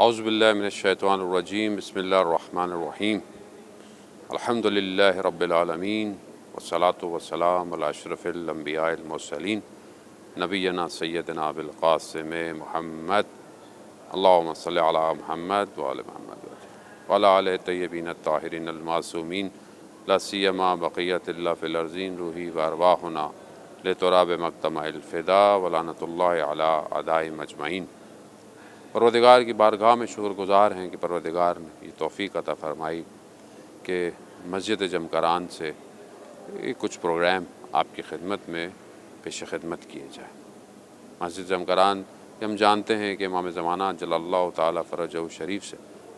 اعوذ باللہ من الشیطان الرجیم بسم اللہ الرحمن الرحیم الحمد للہ رب العالمین والصلاة والسلام علی اشرف الانبیاء المرسلین نبینا سیدنا بالقاسم محمد اللہم صلی علی محمد وعلی محمد وعلی آلہ طیبین الطاہرین المعصومین لا سیما بقیت اللہ فی الارضین روحی وارواحنا لتراب مقتمع الفدا ولعنت اللہ علی اعداء مجمعین۔ پروردگار کی بارگاہ میں شکر گزار ہیں کہ پروردگار نے یہ توفیق عطا فرمائی کہ مسجد جمکران سے کچھ پروگرام آپ کی خدمت میں پیش خدمت کیے جائیں۔ مسجد جمکران کہ ہم جانتے ہیں کہ امام زمانہ جل اللہ تعالیٰ فرجہ شریف سے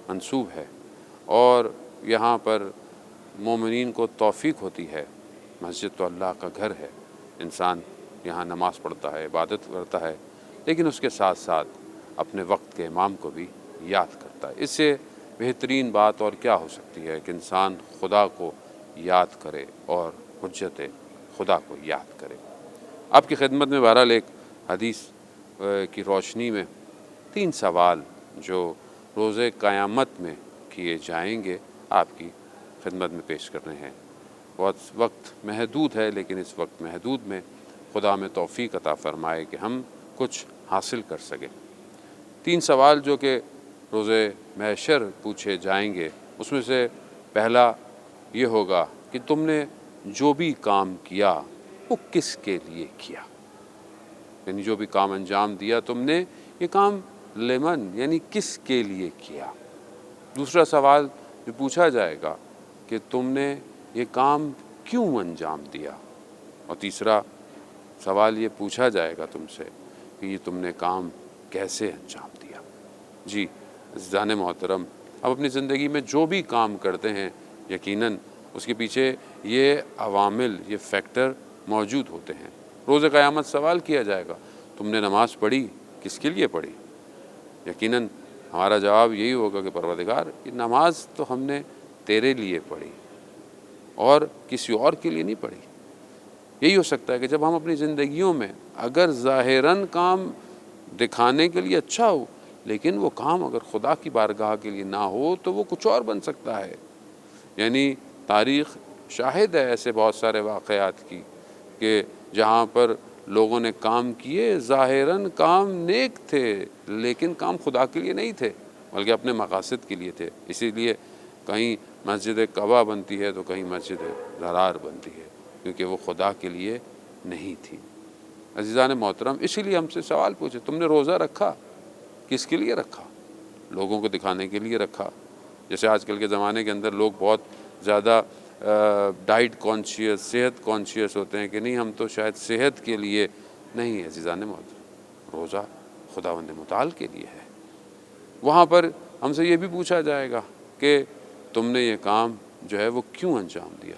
منسوب ہے، اور یہاں پر مومنین کو توفیق ہوتی ہے۔ مسجد تو اللہ کا گھر ہے، انسان یہاں نماز پڑھتا ہے، عبادت کرتا ہے، لیکن اس کے ساتھ ساتھ اپنے وقت کے امام کو بھی یاد کرتا ہے۔ اس سے بہترین بات اور کیا ہو سکتی ہے کہ انسان خدا کو یاد کرے اور حجت خدا کو یاد کرے۔ آپ کی خدمت میں بہرحال ایک حدیث کی روشنی میں 3 سوال جو روز قیامت میں کیے جائیں گے آپ کی خدمت میں پیش کرنے ہیں۔ بہت وقت محدود ہے، لیکن اس وقت محدود میں خدا میں توفیق عطا فرمائے کہ ہم کچھ حاصل کر سکیں۔ 3 سوال جو کہ روز محشر پوچھے جائیں گے، اس میں سے پہلا یہ ہوگا کہ تم نے جو بھی کام کیا وہ کس کے لیے کیا، یعنی جو بھی کام انجام دیا تم نے، یہ کام لمن یعنی کس کے لیے کیا۔ دوسرا سوال جو پوچھا جائے گا کہ تم نے یہ کام کیوں انجام دیا، اور تیسرا سوال یہ پوچھا جائے گا تم سے کہ یہ تم نے کام کیسے انجام دیا۔ جی عزیزان محترم، اب اپنی زندگی میں جو بھی کام کرتے ہیں یقیناً اس کے پیچھے یہ عوامل، یہ فیکٹر موجود ہوتے ہیں۔ روز قیامت سوال کیا جائے گا تم نے نماز پڑھی، کس کے لیے پڑھی؟ یقیناً ہمارا جواب یہی ہوگا کہ پروردگار یہ نماز تو ہم نے تیرے لیے پڑھی اور کسی اور کے لیے نہیں پڑھی۔ یہی ہو سکتا ہے کہ جب ہم اپنی زندگیوں میں اگر ظاہراً کام دکھانے کے لیے اچھا ہو، لیکن وہ کام اگر خدا کی بارگاہ کے لیے نہ ہو تو وہ کچھ اور بن سکتا ہے۔ یعنی تاریخ شاہد ہے ایسے بہت سارے واقعات کی کہ جہاں پر لوگوں نے کام کیے، ظاہراً کام نیک تھے لیکن کام خدا کے لیے نہیں تھے بلکہ اپنے مقاصد کے لیے تھے۔ اسی لیے کہیں مسجد کعبہ بنتی ہے تو کہیں مسجد ضرار بنتی ہے، کیونکہ وہ خدا کے لیے نہیں تھی۔ عزیزان محترم، اسی لیے ہم سے سوال پوچھے تم نے روزہ رکھا، کس کے لیے رکھا؟ لوگوں کو دکھانے کے لیے رکھا؟ جیسے آج کل کے زمانے کے اندر لوگ بہت زیادہ ڈائٹ کانشیس، صحت کانشیس ہوتے ہیں کہ نہیں ہم تو شاید صحت کے لیے نہیں۔ عزیزان محترم، روزہ خداوند متعال کے لیے ہے۔ وہاں پر ہم سے یہ بھی پوچھا جائے گا کہ تم نے یہ کام جو ہے وہ کیوں انجام دیا۔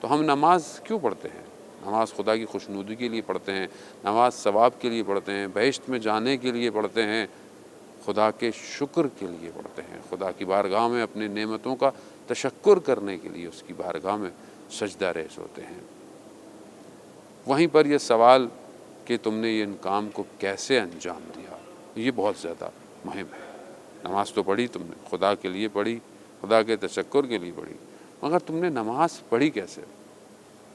تو ہم نماز کیوں پڑھتے ہیں؟ نماز خدا کی خوشنودی کے لیے پڑھتے ہیں، نماز ثواب کے لیے پڑھتے ہیں، بہشت میں جانے کے لیے پڑھتے ہیں، خدا کے شکر کے لیے پڑھتے ہیں، خدا کی بارگاہ میں اپنی نعمتوں کا تشکر کرنے کے لیے اس کی بارگاہ میں سجدہ ریز ہوتے ہیں۔ وہیں پر یہ سوال کہ تم نے ان کام کو کیسے انجام دیا، یہ بہت زیادہ مہم ہے۔ نماز تو پڑھی تم نے، خدا کے لیے پڑھی، خدا کے تشکر کے لیے پڑھی، مگر تم نے نماز پڑھی کیسے؟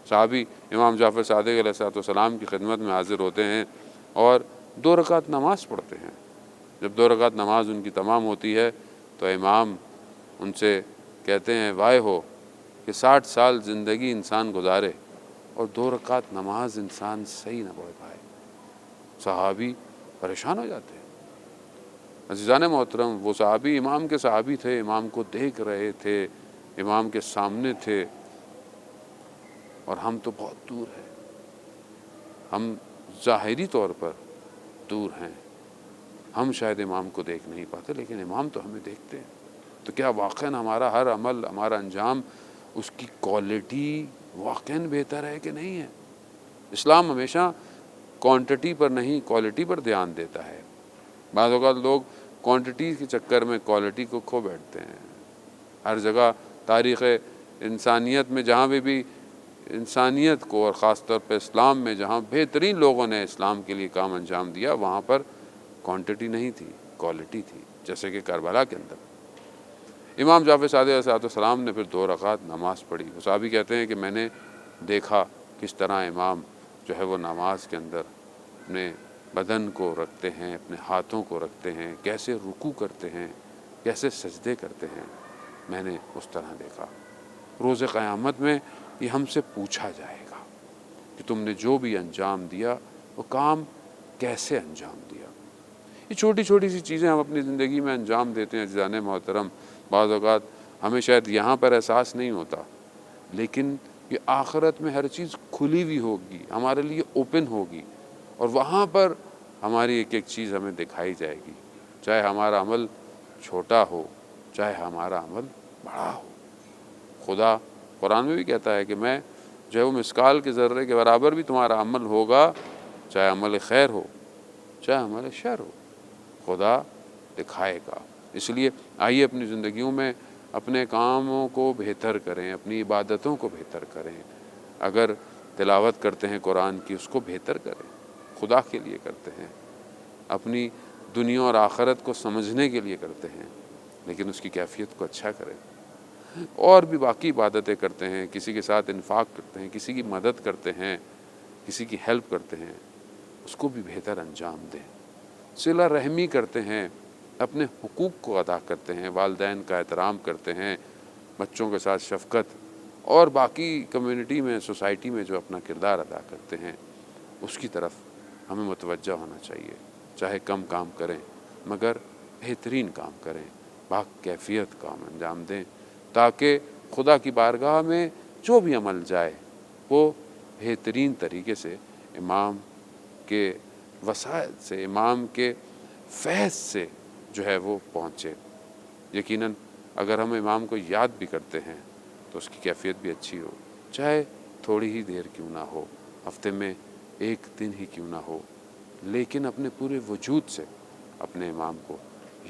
صحابی امام جعفر صادق علیہ السلام کی خدمت میں حاضر ہوتے ہیں اور 2 رکعت نماز پڑھتے ہیں۔ جب 2 رکعت نماز ان کی تمام ہوتی ہے تو امام ان سے کہتے ہیں وائے ہو کہ 60 سال زندگی انسان گزارے اور 2 رکعت نماز انسان صحیح نہ پڑھ پائے۔ صحابی پریشان ہو جاتے ہیں۔ عزیزان محترم، وہ صحابی امام کے صحابی تھے، امام کو دیکھ رہے تھے، امام کے سامنے تھے، اور ہم تو بہت دور ہیں، ہم ظاہری طور پر دور ہیں، ہم شاید امام کو دیکھ نہیں پاتے لیکن امام تو ہمیں دیکھتے ہیں۔ تو کیا واقعاً ہمارا ہر عمل، ہمارا انجام، اس کی کوالٹی واقعاً بہتر ہے کہ نہیں ہے؟ اسلام ہمیشہ کوانٹٹی پر نہیں کوالٹی پر دھیان دیتا ہے۔ بعض اوقات لوگ کوانٹٹی کے چکر میں کوالٹی کو کھو بیٹھتے ہیں۔ ہر جگہ تاریخ انسانیت میں جہاں بھی انسانیت کو، اور خاص طور پہ اسلام میں جہاں بہترین لوگوں نے اسلام کے لیے کام انجام دیا، وہاں پر کوانٹٹی نہیں تھی، کوالٹی تھی، جیسے کہ کربلا کے اندر امام جعفر صادق علیہ السلام نے پھر 2 رکعت نماز پڑھی۔ وہ صحابی کہتے ہیں کہ میں نے دیکھا کس طرح امام جو ہے وہ نماز کے اندر اپنے بدن کو رکھتے ہیں، اپنے ہاتھوں کو رکھتے ہیں، کیسے رکوع کرتے ہیں، کیسے سجدے کرتے ہیں، میں نے اس طرح دیکھا۔ روز قیامت میں یہ ہم سے پوچھا جائے گا کہ تم نے جو بھی انجام دیا وہ کام کیسے انجام دیا۔ یہ چھوٹی چھوٹی سی چیزیں ہم اپنی زندگی میں انجام دیتے ہیں عزیزان محترم، بعض اوقات ہمیں شاید یہاں پر احساس نہیں ہوتا، لیکن یہ آخرت میں ہر چیز کھلی ہوئی ہوگی، ہمارے لیے اوپن ہوگی، اور وہاں پر ہماری ایک ایک چیز ہمیں دکھائی جائے گی، چاہے ہمارا عمل چھوٹا ہو، چاہے ہمارا عمل بڑا ہو۔ خدا قرآن میں بھی کہتا ہے کہ میں جو ہے وہ مسکال کے ذرے کے برابر بھی تمہارا عمل ہوگا، چاہے عمل خیر ہو چاہے عمل شر ہو، خدا دکھائے گا۔ اس لیے آئیے اپنی زندگیوں میں اپنے کاموں کو بہتر کریں، اپنی عبادتوں کو بہتر کریں۔ اگر تلاوت کرتے ہیں قرآن کی، اس کو بہتر کریں، خدا کے لیے کرتے ہیں، اپنی دنیا اور آخرت کو سمجھنے کے لیے کرتے ہیں، لیکن اس کی کیفیت کو اچھا کریں۔ اور بھی باقی عبادتیں کرتے ہیں، کسی کے ساتھ انفاق کرتے ہیں، کسی کی مدد کرتے ہیں، کسی کی ہیلپ کرتے ہیں، اس کو بھی بہتر انجام دیں۔ صلہ رحمی کرتے ہیں، اپنے حقوق کو ادا کرتے ہیں، والدین کا احترام کرتے ہیں، بچوں کے ساتھ شفقت، اور باقی کمیونٹی میں، سوسائٹی میں جو اپنا کردار ادا کرتے ہیں، اس کی طرف ہمیں متوجہ ہونا چاہیے۔ چاہے کم کام کریں مگر بہترین کام کریں، با کیفیت کام انجام دیں، تاکہ خدا کی بارگاہ میں جو بھی عمل جائے وہ بہترین طریقے سے امام کے وسائل سے، امام کے فیض سے جو ہے وہ پہنچے۔ یقیناً اگر ہم امام کو یاد بھی کرتے ہیں تو اس کی کیفیت بھی اچھی ہو، چاہے تھوڑی ہی دیر کیوں نہ ہو، ہفتے میں 1 دن ہی کیوں نہ ہو، لیکن اپنے پورے وجود سے اپنے امام کو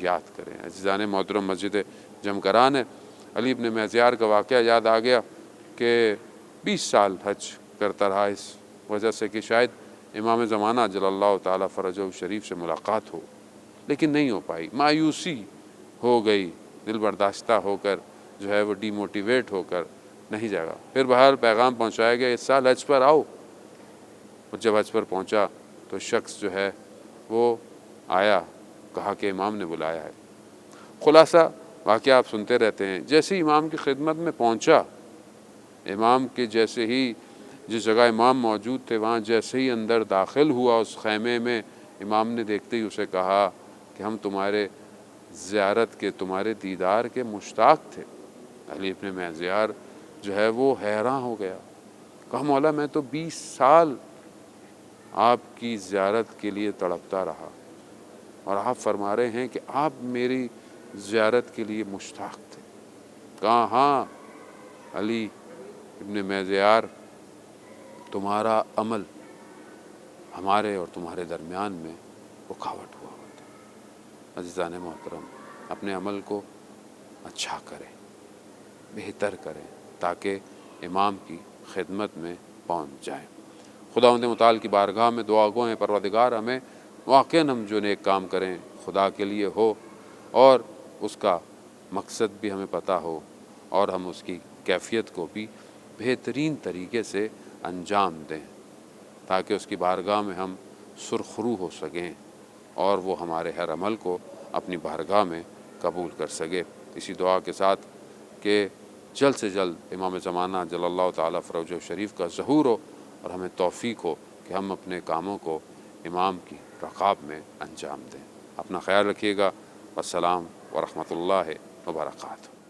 یاد کریں۔ عزیزان محترم، مسجد جمکران ہے، علی ابن میزیار کا واقعہ یاد آ گیا کہ 20 سال حج کرتا رہا، اس وجہ سے کہ شاید امام زمانہ جل اللہ تعالیٰ فرجہ شریف سے ملاقات ہو، لیکن نہیں ہو پائی، مایوسی ہو گئی، دل برداشتہ ہو کر جو ہے وہ ڈی موٹیویٹ ہو کر نہیں جائے گا۔ پھر بہرحال پیغام پہنچایا گیا اس سال حج پر آؤ، اور جب حج پر پہنچا تو شخص جو ہے وہ آیا، کہا کہ امام نے بلایا ہے۔ خلاصہ واقعہ آپ سنتے رہتے ہیں، جیسے امام کی خدمت میں پہنچا، امام کے جیسے ہی جس جگہ امام موجود تھے وہاں جیسے ہی اندر داخل ہوا اس خیمے میں، امام نے دیکھتے ہی اسے کہا کہ ہم تمہارے زیارت کے، تمہارے دیدار کے مشتاق تھے۔ علی ابن میزیار جو ہے وہ حیران ہو گیا، کہا مولا میں تو 20 سال آپ کی زیارت کے لیے تڑپتا رہا، اور آپ فرما رہے ہیں کہ آپ میری زیارت کے لیے مشتاق تھے۔ کہا ہاں علی ابن میزیار، تمہارا عمل ہمارے اور تمہارے درمیان میں رکاوٹ ہوا ہوتا۔ عزیزان محترم، اپنے عمل کو اچھا کریں، بہتر کریں، تاکہ امام کی خدمت میں پہنچ جائیں۔ خداوند متعال کی بارگاہ میں دعا گو ہیں، پروردگار ہمیں واقعاً ہم جو نیک کام کریں خدا کے لیے ہو، اور اس کا مقصد بھی ہمیں پتہ ہو، اور ہم اس کی کیفیت کو بھی بہترین طریقے سے انجام دیں، تاکہ اس کی بارگاہ میں ہم سرخرو ہو سکیں، اور وہ ہمارے ہر عمل کو اپنی بارگاہ میں قبول کر سکے۔ اسی دعا کے ساتھ کہ جلد سے جلد امام زمانہ جل اللہ تعالیٰ فرجہ شریف کا ظہور ہو، اور ہمیں توفیق ہو کہ ہم اپنے کاموں کو امام کی رقاب میں انجام دیں۔ اپنا خیال رکھیے گا۔ السلام ورحمۃ اللہ وبرکاتہ۔